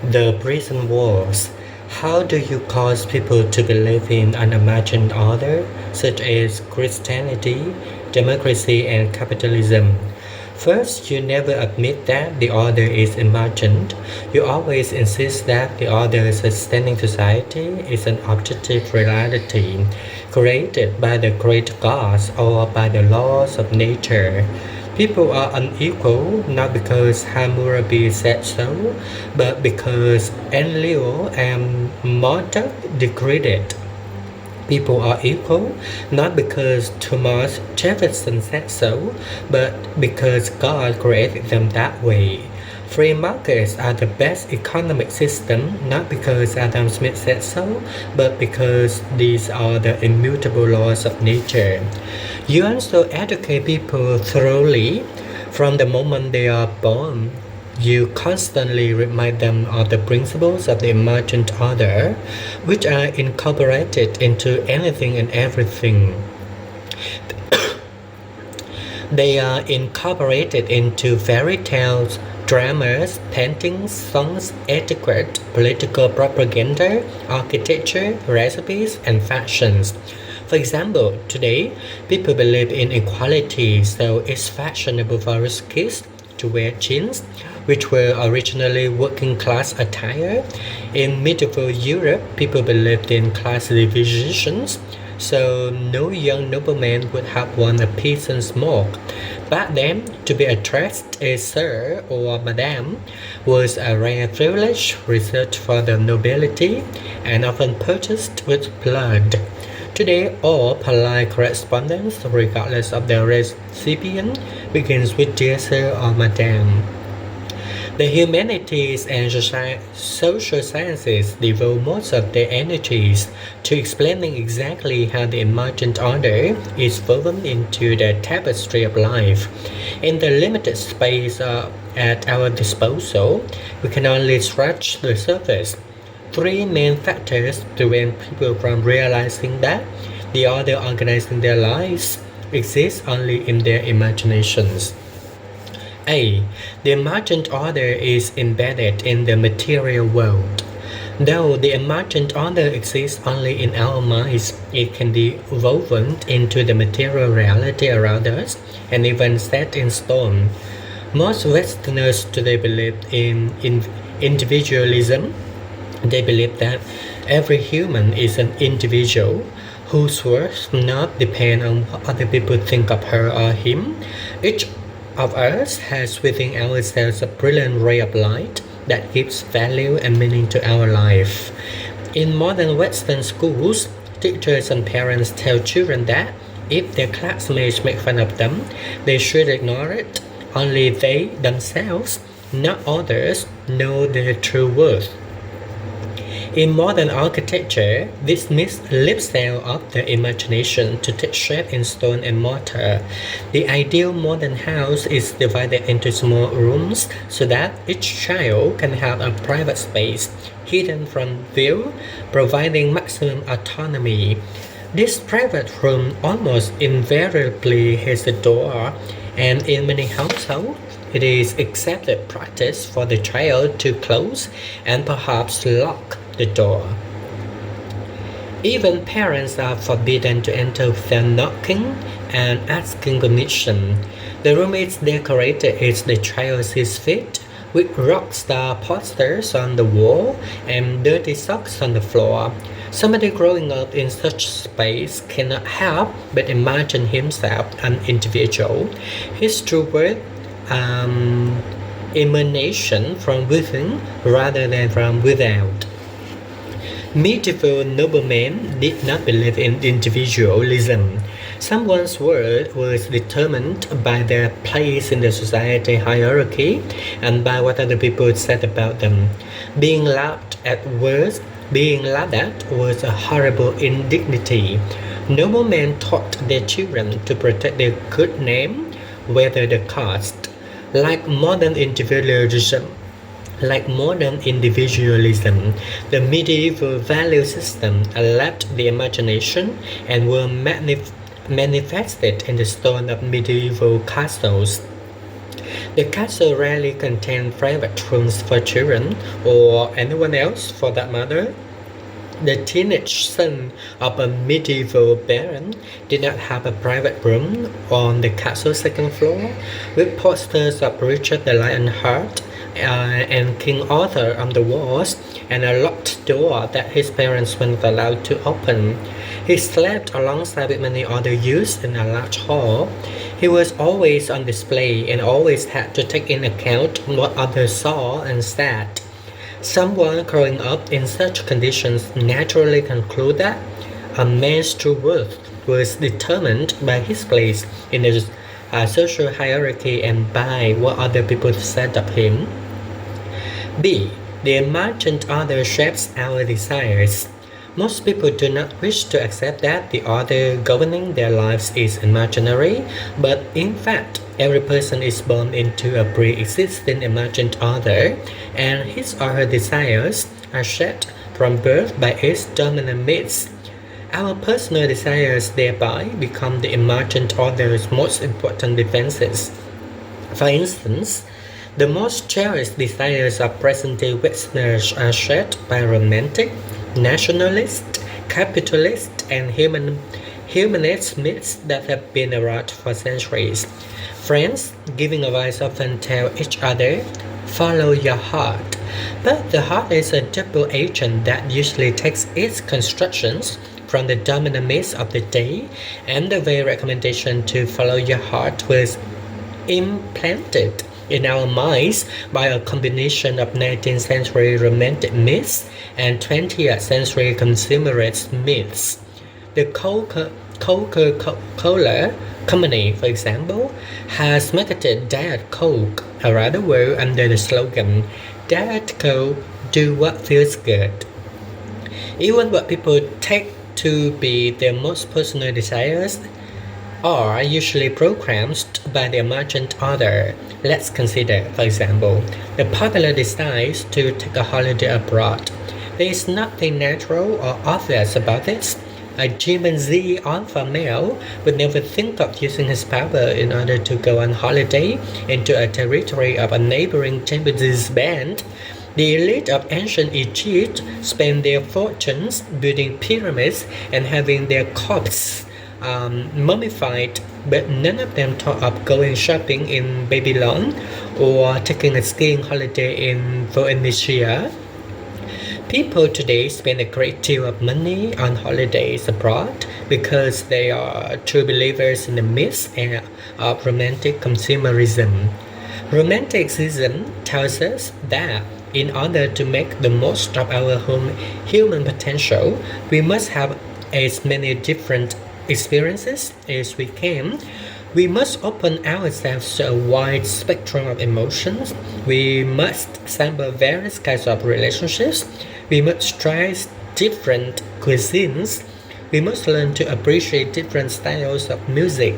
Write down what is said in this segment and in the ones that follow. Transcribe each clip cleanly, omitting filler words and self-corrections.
The prison walls. How do you cause people to believe in an imagined order, such as Christianity, democracy, and capitalism? First, you never admit that the order is imagined. You always insist that the order sustaining society is an objective reality created by the great gods or by the laws of nature. People are unequal not because Hammurabi said so, but because Enlil and Marduk decreed it. People are equal not because Thomas Jefferson said so, but because God created them that way. Free markets are the best economic system not because Adam Smith said so, but because these are the immutable laws of nature. You also educate people thoroughly from the moment they are born. You constantly remind them of the principles of the imagined order, which are incorporated into anything and everything. They are incorporated into fairy tales, dramas, paintings, songs, etiquette, political propaganda, architecture, recipes, and fashions. For example, today, people believe in equality, so it's fashionable for us kids to wear jeans, which were originally working class attire. In medieval Europe, people believed in class divisions, so no young nobleman would have worn a peasant smock. Back then, to be addressed as sir or madame was a rare privilege reserved for the nobility and often purchased with blood. Today, all polite correspondence, regardless of the recipient, begins with dear sir or madame. The humanities and social sciences devote most of their energies to explaining exactly how the imagined order is woven into the tapestry of life. In the limited space at our disposal, we can only scratch the surface. Three main factors prevent people from realizing that the order organizing their lives exists only in their imaginations. A. The imagined order is embedded in the material world. Though the imagined order exists only in our minds, it can be woven into the material reality around us and even set in stone. Most Westerners today believe in individualism. They believe that every human is an individual whose worth not depend on what other people think of her or him. Each of us has within ourselves a brilliant ray of light that gives value and meaning to our life. In modern Western schools, teachers and parents tell children that if their classmates make fun of them, they should ignore it. Only they themselves, not others, know their true worth. In modern architecture, this myth lives out of the imagination to take shape in stone and mortar. The ideal modern house is divided into small rooms so that each child can have a private space hidden from view, providing maximum autonomy. This private room almost invariably has a door, and in many households, it is accepted practice for the child to close and perhaps lock the door. Even parents are forbidden to enter without knocking and asking permission. The room is decorated as the child sees fit, with rock star posters on the wall and dirty socks on the floor. Somebody growing up in such space cannot help but imagine himself an individual. His true worth emanation from within rather than from without. Medieval noblemen did not believe in individualism. Someone's worth was determined by their place in the society hierarchy and by what other people said about them. Being laughed at was a horrible indignity. Noblemen taught their children to protect their good name, whether the cost. Like modern individualism, the medieval value system left the imagination and were manifested in the stone of medieval castles. The castle rarely contained private rooms for children or anyone else for that matter. The teenage son of a medieval baron did not have a private room on the castle's second floor, with posters of Richard the Lionheart and King Arthur on the walls, and a locked door that his parents weren't allowed to open. He slept alongside with many other youths in a large hall. He was always on display and always had to take in account what others saw and said. Someone growing up in such conditions naturally conclude that a man's true worth was determined by his place in the social hierarchy and by what other people said of him. B. The imagined other shapes our desires. Most people do not wish to accept that the other governing their lives is imaginary, but in fact, every person is born into a pre-existing imagined other, and his or her desires are shaped from birth by its dominant myths. Our personal desires thereby become the imagined other's most important defenses. For instance, the most cherished desires of present-day Westerners are shaped by romantic, nationalist, capitalist, and humanist myths that have been around for centuries. Friends giving advice often tell each other, follow your heart. But the heart is a double agent that usually takes its constructions from the dominant myths of the day, and the very recommendation to follow your heart was implanted in our minds by a combination of 19th century romantic myths and 20th century consumerist myths. The Coca-Cola Company, for example, has marketed Diet Coke around the world under the slogan, Diet Coke, do what feels good. Even what people take to be their most personal desires are usually programmed by the imagined other. Let's consider, for example, the popular desire to take a holiday abroad. There is nothing natural or obvious about this. A chimpanzee alpha male would never think of using his power in order to go on holiday into a territory of a neighboring chimpanzee's band. The elite of ancient Egypt spent their fortunes building pyramids and having their corpses mummified, but none of them thought of going shopping in Babylon or taking a skiing holiday in Phoenicia. People today spend a great deal of money on holidays abroad because they are true believers in the myths of romantic consumerism. Romanticism tells us that in order to make the most of our human potential, we must have as many different experiences as we can. We must open ourselves to a wide spectrum of emotions. We must sample various kinds of relationships. We must try different cuisines. We must learn to appreciate different styles of music.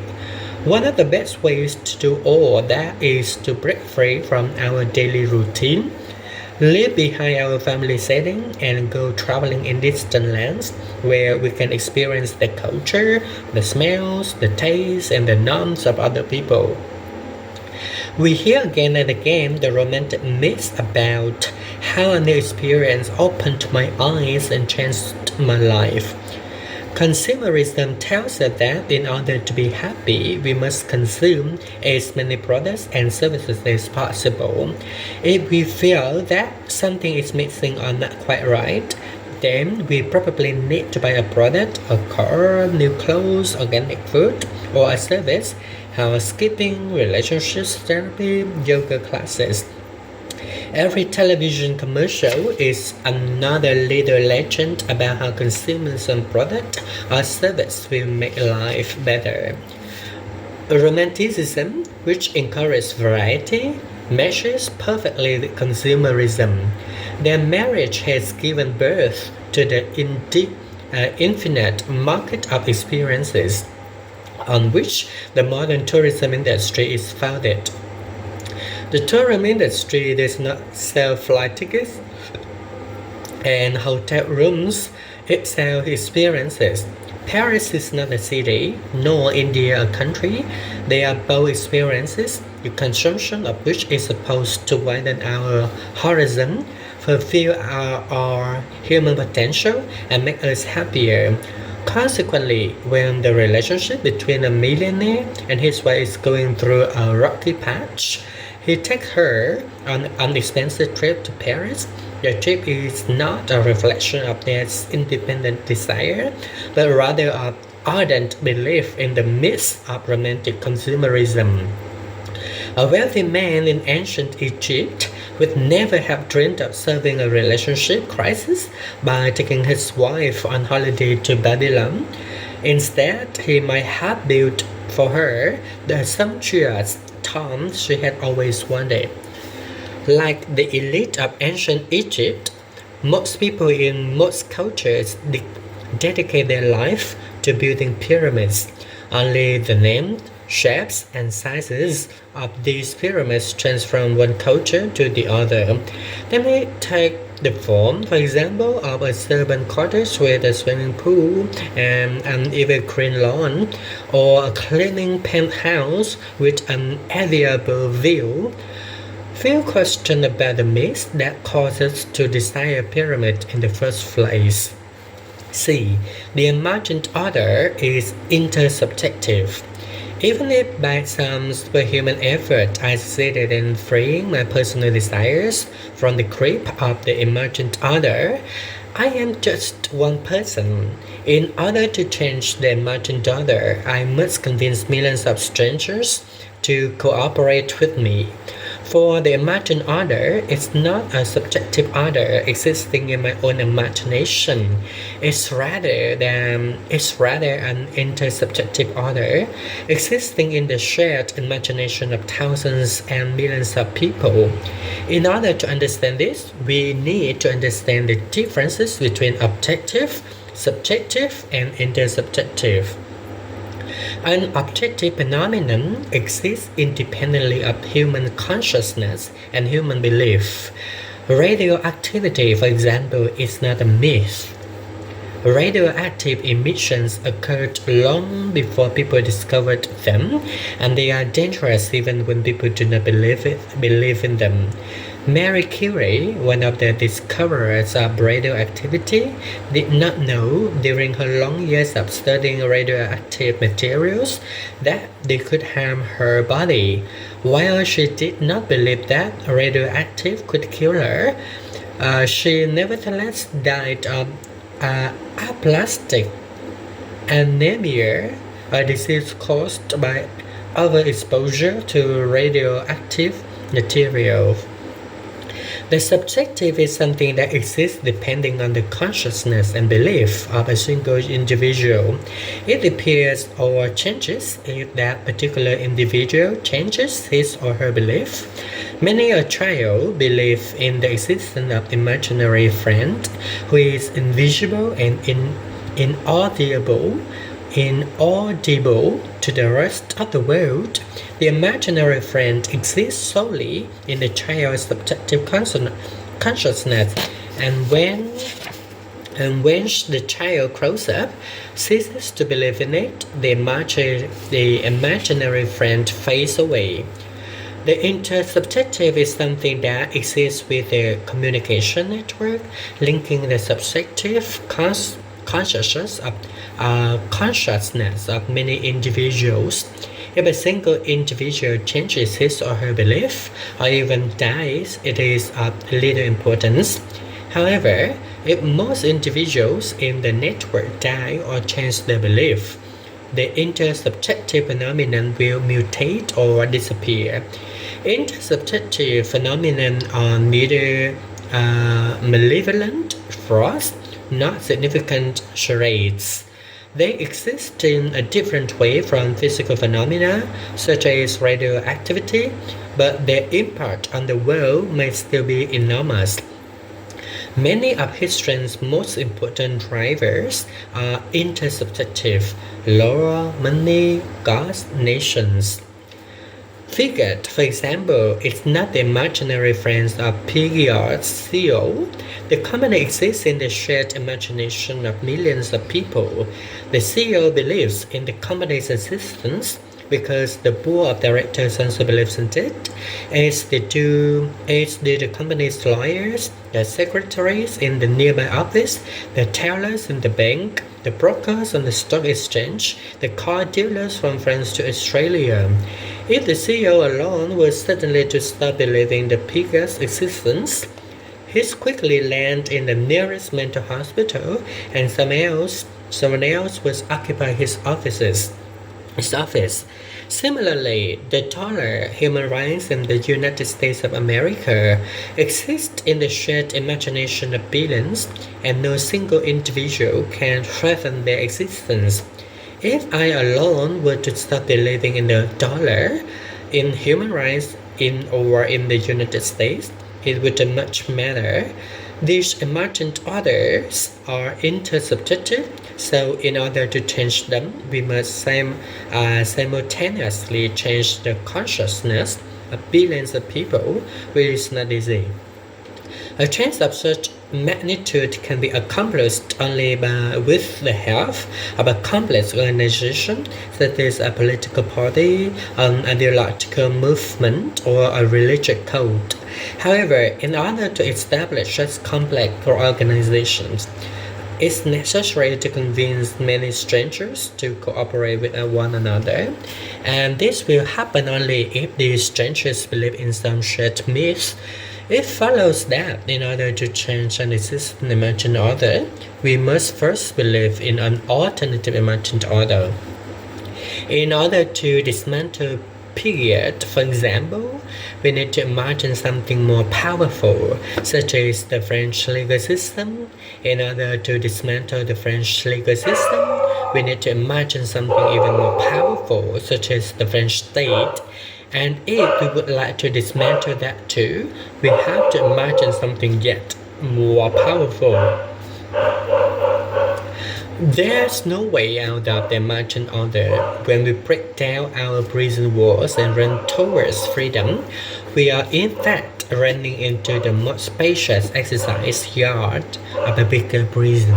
One of the best ways to do all that is to break free from our daily routine, leave behind our family setting, and go traveling in distant lands where we can experience the culture, the smells, the tastes, and the norms of other people. We hear again and again the romantic myths about how a new experience opened my eyes and changed my life. Consumerism tells us that in order to be happy, we must consume as many products and services as possible. If we feel that something is missing or not quite right, then we probably need to buy a product, a car, new clothes, organic food, or a service, housekeeping, relationships therapy, yoga classes. Every television commercial is another little legend about how consuming some product or service will make life better. Romanticism, which encourages variety, meshes perfectly with consumerism. Their marriage has given birth to the infinite market of experiences on which the modern tourism industry is founded. The tourism industry does not sell flight tickets and hotel rooms, it sells experiences. Paris is not a city, nor India a country. They are both experiences. the consumption of which is supposed to widen our horizon, fulfill our human potential, and make us happier. Consequently, when the relationship between a millionaire and his wife is going through a rocky patch, he takes her on an expensive trip to Paris. The trip is not a reflection of their independent desire, but rather of ardent belief in the myth of romantic consumerism. A wealthy man in ancient Egypt would never have dreamed of solving a relationship crisis by taking his wife on holiday to Babylon. Instead, he might have built for her the sumptuous tomb she had always wanted. Like the elite of ancient Egypt, most people in most cultures dedicate their life to building pyramids. Only the names, shapes, and sizes of these pyramids change from one culture to the other. They may take the form, for example, of a servant cottage with a swimming pool and an evergreen lawn, or a gleaming penthouse with an enviable view. Few question about the myth that caused us to desire a pyramid in the first place. C. The imagined order is intersubjective. Even if by some superhuman effort I succeeded in freeing my personal desires from the grip of the imagined order, I am just one person. In order to change the imagined order, I must convince millions of strangers to cooperate with me. For the imagined order is not a subjective order existing in my own imagination. It's rather an intersubjective order existing in the shared imagination of thousands and millions of people. In order to understand this, we need to understand the differences between objective, subjective, and intersubjective. An objective phenomenon exists independently of human consciousness and human belief. Radioactivity, for example, is not a myth. Radioactive emissions occurred long before people discovered them, and they are dangerous even when people do not believe in them. Marie Curie, one of the discoverers of radioactivity, did not know during her long years of studying radioactive materials that they could harm her body. While she did not believe that radioactive could kill her, she nevertheless died of aplastic anemia, a disease caused by overexposure to radioactive material. The subjective is something that exists depending on the consciousness and belief of a single individual. It appears or changes if that particular individual changes his or her belief. Many a child believe in the existence of imaginary friend who is invisible and inaudible to the rest of the world. The imaginary friend exists solely in the child's subjective consciousness, and when the child grows up, ceases to believe in it, the imaginary friend fades away. The intersubjective is something that exists with the communication network, linking the subjective consciousness of many individuals. If a single individual changes his or her belief, or even dies, it is of little importance. However, if most individuals in the network die or change their belief, the intersubjective phenomenon will mutate or disappear. Intersubjective phenomena are neither malevolent frauds nor significant charades. They exist in a different way from physical phenomena, such as radioactivity, but their impact on the world may still be enormous. Many of history's most important drivers are intersubjective: law, money, gods, nations. Fiat, for example, is not the imaginary friend of Peugeot's CEO. The company exists in the shared imagination of millions of people. The CEO believes in the company's existence, because the board of directors also believes in it, as do the company's lawyers, the secretaries in the nearby office, the tellers in the bank, the brokers on the stock exchange, the car dealers from France to Australia. If the CEO alone was suddenly to stop believing the pig's existence, he'd quickly land in the nearest mental hospital, and someone else would occupy his office. Similarly, the dollar, human rights, and the United States of America exist in the shared imagination of billions, and no single individual can threaten their existence. If I alone were to stop believing in the dollar, in human rights, in the United States, it wouldn't much matter. These imagined orders are intersubjective, so in order to change them, we must simultaneously change the consciousness of billions of people, which is not easy. A change of such magnitude can be accomplished only with the help of a complex organization, such as a political party, an ideological movement, or a religious code. However, in order to establish such complex organizations, it's necessary to convince many strangers to cooperate with one another, and this will happen only if these strangers believe in some shared myths. It follows that in order to change an existing imagined order, we must first believe in an alternative imagined order. In order to dismantle period, for example, we need to imagine something more powerful, such as the French legal system. In order to dismantle the French legal system, we need to imagine something even more powerful, such as the French state. And if we would like to dismantle that too, we have to imagine something yet more powerful. There's no way out of the imagined order. When we break down our prison walls and run towards freedom, we are in fact running into the most spacious exercise yard of a bigger prison.